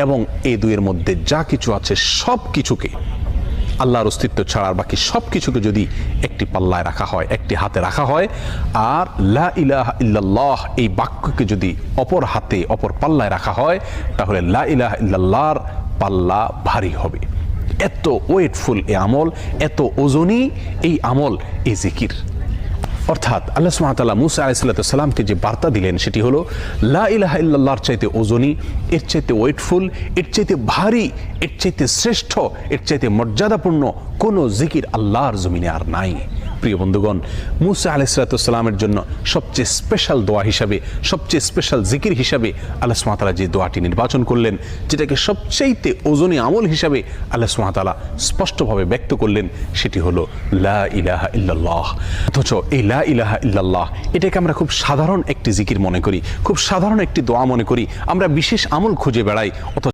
এবং এই দুইয়ের মধ্যে যা কিছু আছে সব কিছুকে, আল্লাহর অস্তিত্ব ছাড়া বাকি সব কিছুকে যদি একটি পাল্লায় রাখা হয়, একটি হাতে রাখা হয়, আর লা ইলাহা ইল্লাল্লাহ এই বাক্যকে যদি অপর হাতে অপর পাল্লায় রাখা হয়, তাহলে লা ইলাহা ইল্লাল্লাহর পাল্লা ভারী হবে। এত ওয়েটফুল এই আমল, এত ওজনী এই আমল, এই জিকির। অর্থাৎ আল্লাহ সুবহানাহু ওয়া তাআলা মুসা আলাইহিস সালামকে যে বার্তা দিলেন সেটি হলো লা ইলাহা ইল্লাল্লাহর চাইতে ওজনী, এর চাইতে ওয়েটফুল, এর চাইতে ভারী, এর চাইতে শ্রেষ্ঠ, এর চাইতে মর্যাদাপূর্ণ কোনো জিকির আল্লাহর জমিনে আর নাই। প্রিয় বন্ধুগণ, মুসা আলাইহিস সালামের জন্য সবচেয়ে স্পেশাল দোয়া হিসাবে, সবচেয়ে স্পেশাল জিকির হিসাবে আল্লাহ সুবহানাহু ওয়া তাআলা যে দোয়াটি নির্বাচন করলেন, যেটাকে সবচাইতে ওজনী আমল হিসাবে আল্লাহ সুবহানাহু ওয়া তাআলা স্পষ্টভাবে ব্যক্ত করলেন, সেটি হলো লা ইলাহা ইল্লাল্লাহ। অথচ এই লা ইলাহা ইল্লাল্লাহ এটাকে আমরা খুব সাধারণ একটি জিকির মনে করি, খুব সাধারণ একটি দোয়া মনে করি, আমরা বিশেষ আমল খুঁজে বেড়াই। অথচ